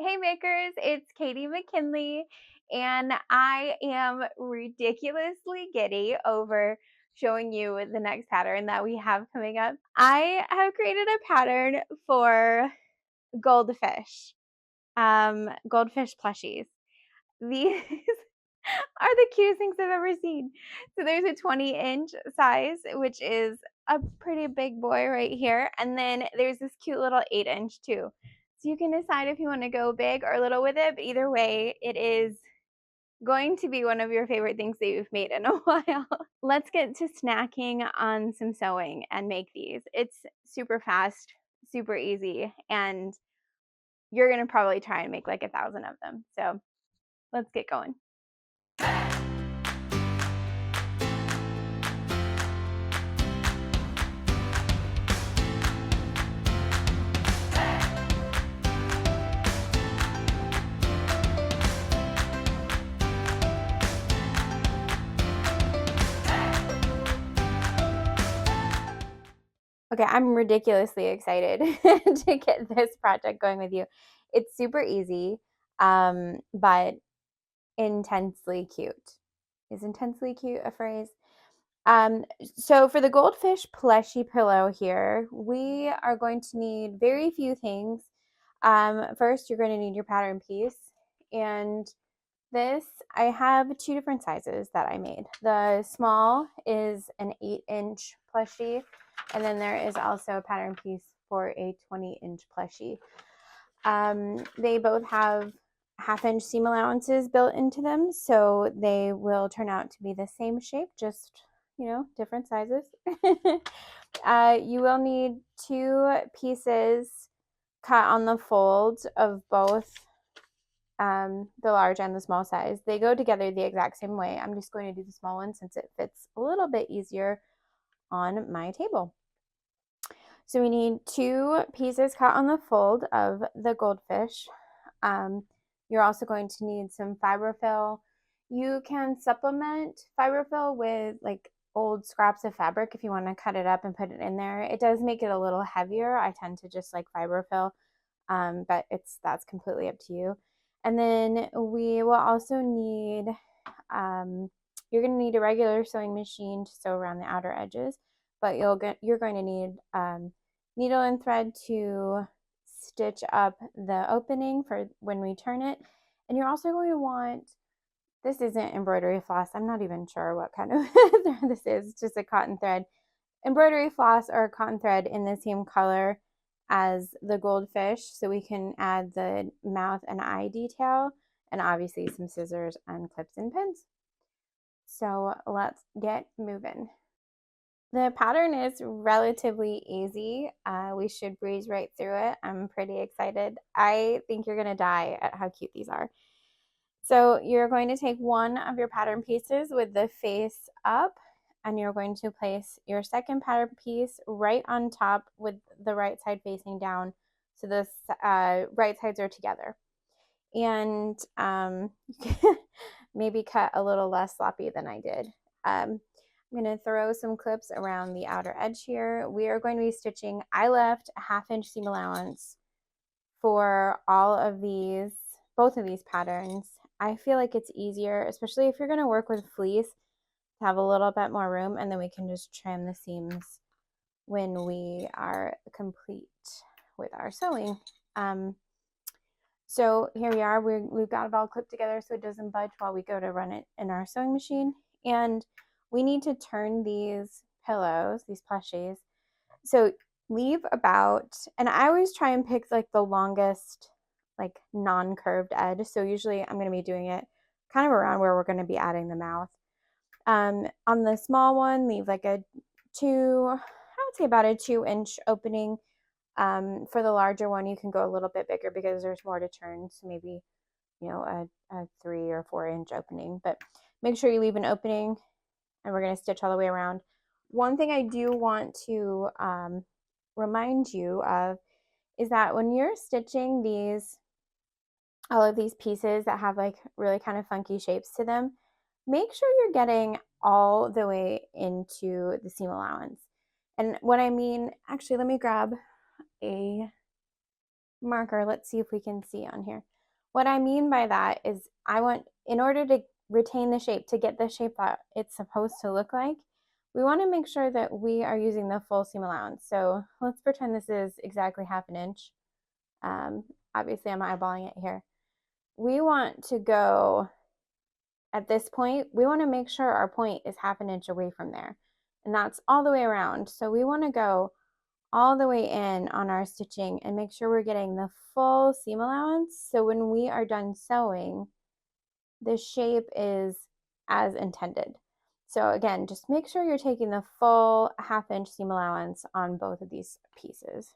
Hey makers, it's Katie McKinley, and I am ridiculously giddy over showing you the next pattern that we have coming up. I have created a pattern for goldfish, goldfish plushies. These are the cutest things I've ever seen. So there's a 20-inch size, which is a pretty big boy right here. And then there's this cute little 8-inch too. So you can decide if you want to go big or little with it. But either way, it is going to be one of your favorite things that you've made in a while. Let's get to snacking on some sewing and make these. It's super fast, super easy, and you're going to probably try and make like 1,000 of them. So let's get going. Okay, I'm ridiculously excited to get this project going with you. It's super easy, but intensely cute. Is intensely cute a phrase? So for the Goldfish Plushie pillow here, we are going to need very few things. First, you're going to need your pattern piece, and this, I have two different sizes that I made. The small is an 8-inch plushie, and then there is also a pattern piece for a 20-inch plushie. They both have half-inch seam allowances built into them, so they will turn out to be the same shape, just, different sizes. You will need 2 pieces cut on the folds of both the large and the small size. They go together the exact same way. I'm just going to do the small one since it fits a little bit easier on my table. So we need 2 pieces cut on the fold of the goldfish. You're also going to need some fiberfill. You can supplement fiberfill with like old scraps of fabric if you want to cut it up and put it in there. It does make it a little heavier. I tend to just like fiberfill, but that's completely up to you. And then we will also need, you're going to need a regular sewing machine to sew around the outer edges, but you're going to need needle and thread to stitch up the opening for when we turn it. And you're also going to want, this isn't embroidery floss. I'm not even sure what kind of thread this is. It's just a cotton thread. Embroidery floss or cotton thread in the same color as the goldfish, so we can add the mouth and eye detail, and obviously some scissors and clips and pins. So let's get moving. The pattern is relatively easy. We should breeze right through it. I'm pretty excited. I think you're gonna die at how cute these are. So you're going to take one of your pattern pieces with the face up, and you're going to place your second pattern piece right on top with the right side facing down, so the right sides are together. And maybe cut a little less sloppy than I did. I'm going to throw some clips around the outer edge here. We are going to be stitching, I left a 1/2-inch seam allowance for all of these, both of these patterns. I feel like it's easier, especially if you're going to work with fleece, to have a little bit more room, and then we can just trim the seams when we are complete with our sewing. So here we are, we've got it all clipped together so it doesn't budge while we go to run it in our sewing machine. And we need to turn these pillows, these plushies. So leave about, and I always try and pick like the longest, like non-curved edge. So usually I'm going to be doing it kind of around where we're going to be adding the mouth. On the small one, leave like I would say about a 2-inch opening. For the larger one, you can go a little bit bigger because there's more to turn. So maybe, a 3 or 4-inch opening, but make sure you leave an opening, and we're going to stitch all the way around. One thing I do want to remind you of is that when you're stitching all of these pieces that have like really kind of funky shapes to them, make sure you're getting all the way into the seam allowance. And what I mean, actually, let me grab a marker. Let's see if we can see on here. What I mean by that is I want, in order to retain the shape, to get the shape that it's supposed to look like, we want to make sure that we are using the full seam allowance. So let's pretend this is exactly ½ inch. Obviously I'm eyeballing it here. We want to go, at this point, we want to make sure our point is ½ inch away from there. And that's all the way around. So we want to go all the way in on our stitching and make sure we're getting the full seam allowance. So when we are done sewing, the shape is as intended. So again, just make sure you're taking the full ½ inch seam allowance on both of these pieces.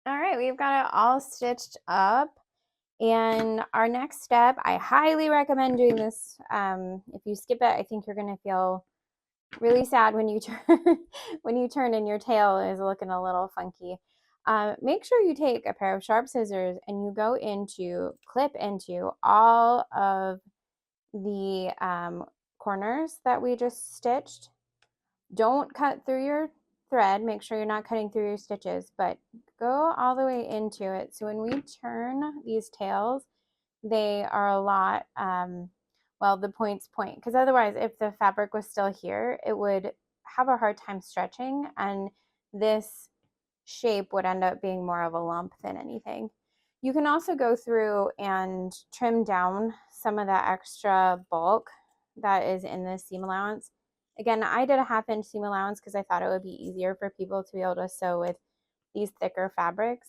All right, we've got it all stitched up. And our next step, I highly recommend doing this. If you skip it, I think you're gonna feel really sad when you turn when you turn and your tail is looking a little funky. Make sure you take a pair of sharp scissors and you go into, clip into all of the corners that we just stitched. Don't cut through your thread. Make sure you're not cutting through your stitches, but go all the way into it. So when we turn these tails, they are a lot, well, the points point, because otherwise if the fabric was still here, it would have a hard time stretching, and this shape would end up being more of a lump than anything. You can also go through and trim down some of that extra bulk that is in the seam allowance. Again, I did a ½ inch seam allowance because I thought it would be easier for people to be able to sew with these thicker fabrics.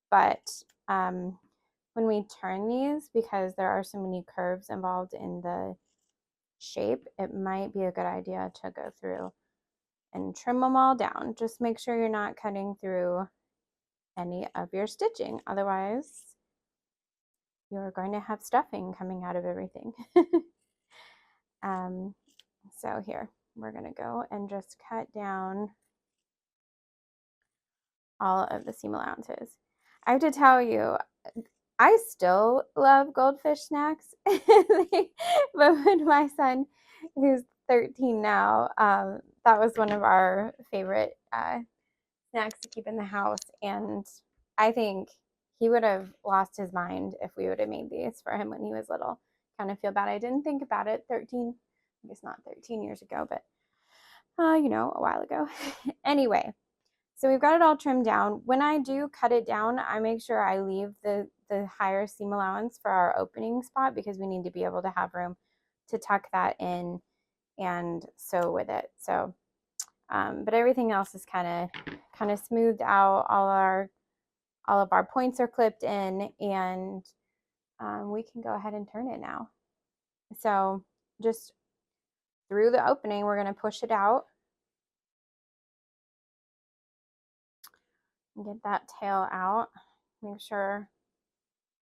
But when we turn these, because there are so many curves involved in the shape, it might be a good idea to go through and trim them all down. Just make sure you're not cutting through any of your stitching. Otherwise, you're going to have stuffing coming out of everything. So here, we're going to go and just cut down all of the seam allowances. I have to tell you, I still love Goldfish snacks, but when my son, who's 13 now, that was one of our favorite snacks to keep in the house, and I think he would have lost his mind if we would have made these for him when he was little. Kind of feel bad I didn't think about it 13, I guess not 13 years ago, but you know, a while ago. Anyway, so we've got it all trimmed down. When I do cut it down, I make sure I leave the higher seam allowance for our opening spot, because we need to be able to have room to tuck that in and sew with it. So, but everything else is kind of smoothed out. All of our points are clipped in, and we can go ahead and turn it now. So just through the opening, we're going to push it out and get that tail out. Make sure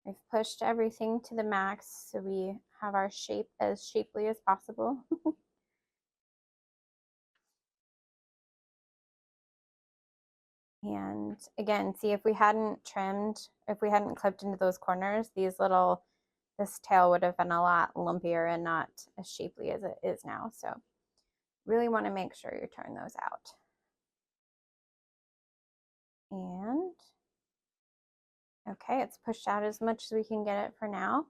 we've pushed everything to the max so we have our shape as shapely as possible. And again, see, if we hadn't trimmed, if we hadn't clipped into those corners, this tail would have been a lot lumpier and not as shapely as it is now. So really want to make sure you turn those out. And okay, it's pushed out as much as we can get it for now.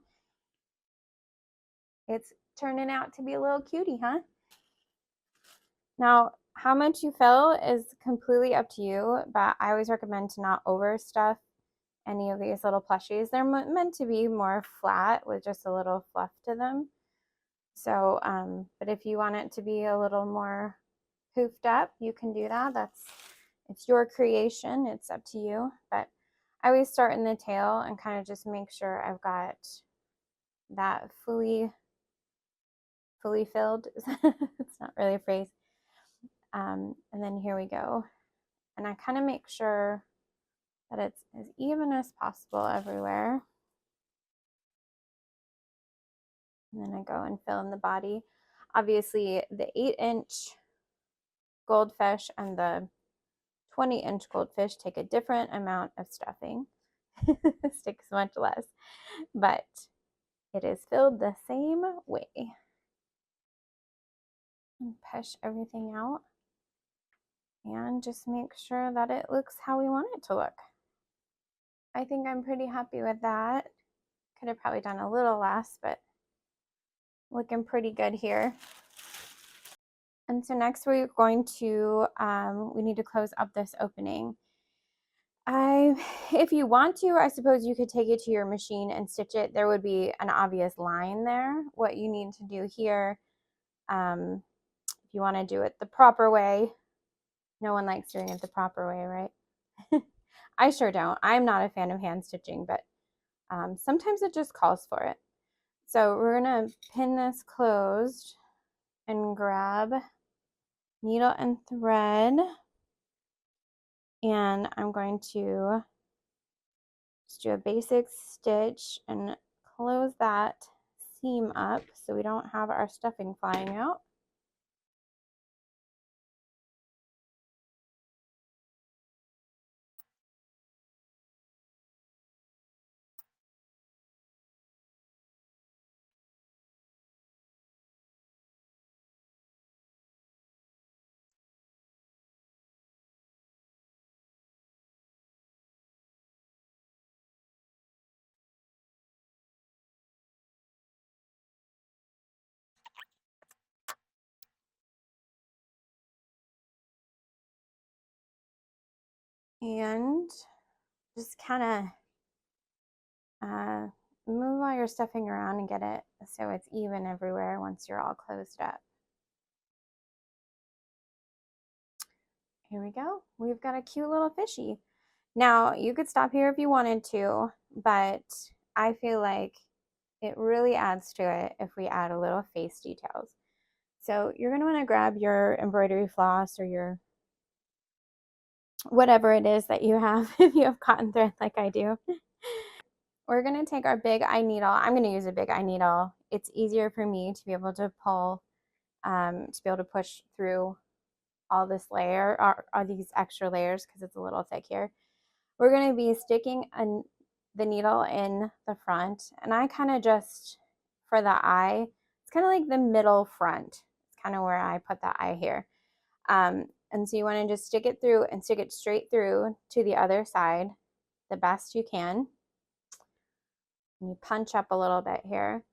It's turning out to be a little cutie, huh? Now, how much you fill is completely up to you, but I always recommend to not overstuff any of these little plushies. They're meant to be more flat with just a little fluff to them. So, but if you want it to be a little more poofed up, you can do that. It's your creation. It's up to you. But I always start in the tail and kind of just make sure I've got that fully filled. It's not really a phrase. And then here we go. And I kind of make sure that it's as even as possible everywhere. And then I go and fill in the body. Obviously, the 8-inch goldfish and the 20-inch goldfish take a different amount of stuffing. Sticks much less, but it is filled the same way. And push everything out and just make sure that it looks how we want it to look. I think I'm pretty happy with that. Could have probably done a little less, but looking pretty good here. And so next we're going to, we need to close up this opening. If you want to, I suppose you could take it to your machine and stitch it. There would be an obvious line there. What you need to do here, if you want to do it the proper way, no one likes doing it the proper way, right? I sure don't. I'm not a fan of hand stitching, but sometimes it just calls for it. So we're going to pin this closed and grab needle and thread. And I'm going to just do a basic stitch and close that seam up so we don't have our stuffing flying out. And just kind of move all your stuffing around and get it so it's even everywhere once you're all closed up. Here we go. We've got a cute little fishy. Now, you could stop here if you wanted to, but I feel like it really adds to it if we add a little face details. So you're going to want to grab your embroidery floss or your whatever it is that you have, if you have cotton thread like I do. We're going to take our big eye needle. I'm going to use a big eye needle. It's easier for me to be able to pull, to be able to push through all this layer, or these extra layers, because it's a little thick here. We're going to be sticking the needle in the front, and I kind of just, for the eye, it's kind of like the middle front. It's kind of where I put the eye here. And so you want to just stick it through and stick it straight through to the other side the best you can. And you punch up a little bit here.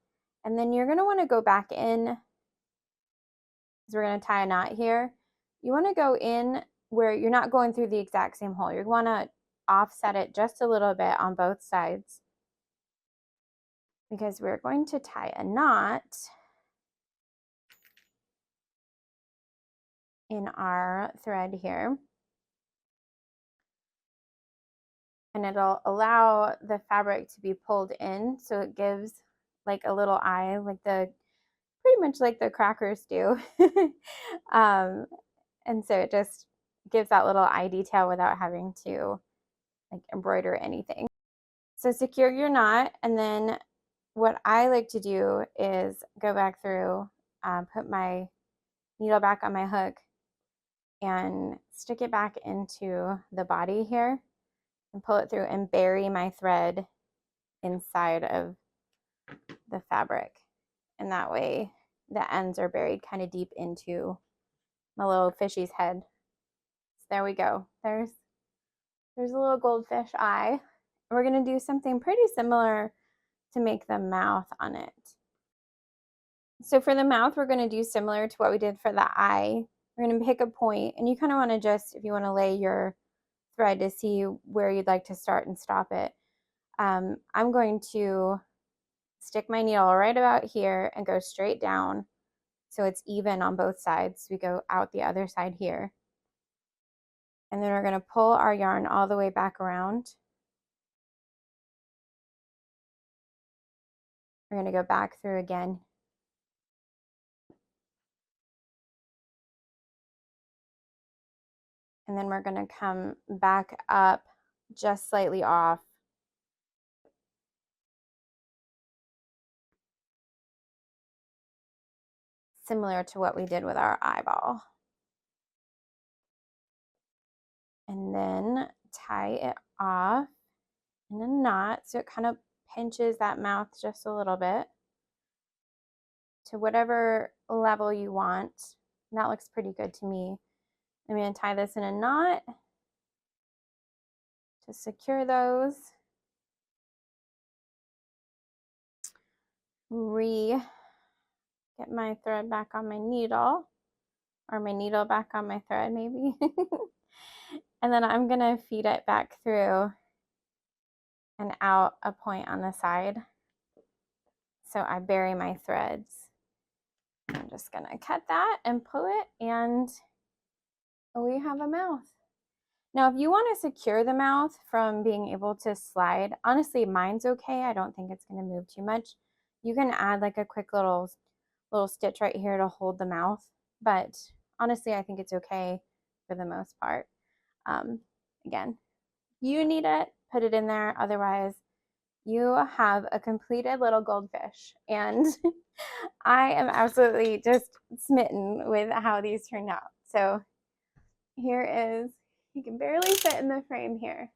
And then you're going to want to go back in, because we're going to tie a knot here. You want to go in where you're not going through the exact same hole. You want to offset it just a little bit on both sides, because we're going to tie a knot in our thread here. And it'll allow the fabric to be pulled in, so it gives like a little eye, like pretty much like the crackers do. And so it just gives that little eye detail without having to like embroider anything. So secure your knot, and then what I like to do is go back through, put my needle back on my hook and stick it back into the body here and pull it through and bury my thread inside of the fabric. And that way the ends are buried kind of deep into my little fishy's head. So there we go. There's a little goldfish eye. We're going to do something pretty similar to make the mouth on it. So for the mouth, we're going to do similar to what we did for the eye. We're going to pick a point, and you kind of want to just, if you want to lay your thread to see where you'd like to start and stop it. I'm going to stick my needle right about here and go straight down so it's even on both sides. We go out the other side here. And then we're going to pull our yarn all the way back around. We're going to go back through again. And then we're going to come back up just slightly off. Similar to what we did with our eyeball. And then tie it off in a knot so it kind of pinches that mouth just a little bit to whatever level you want. And that looks pretty good to me. I'm going to tie this in a knot to secure those. get my thread back on my needle, or my needle back on my thread maybe. And then I'm gonna feed it back through and out a point on the side. So I bury my threads. I'm just gonna cut that and pull it, and we have a mouth. Now, if you want to secure the mouth from being able to slide, honestly, mine's okay. I don't think it's going to move too much. You can add like a quick little stitch right here to hold the mouth, but honestly, I think it's okay for the most part. Again, you need it, put it in there. Otherwise, you have a completed little goldfish, and I am absolutely just smitten with how these turned out. So here is, you can barely fit in the frame here.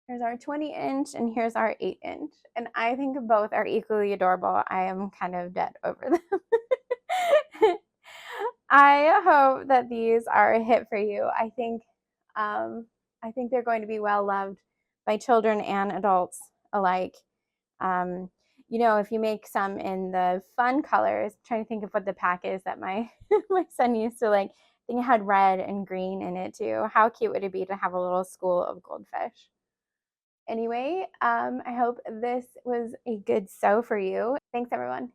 Here's our 20-inch and here's our 8-inch. And I think both are equally adorable. I am kind of dead over them. I hope that these are a hit for you. I think they're going to be well loved by children and adults alike. If you make some in the fun colors, I'm trying to think of what the pack is that my my son used to like. I think it had red and green in it too. How cute would it be to have a little school of goldfish? Anyway, I hope this was a good sew for you. Thanks, everyone.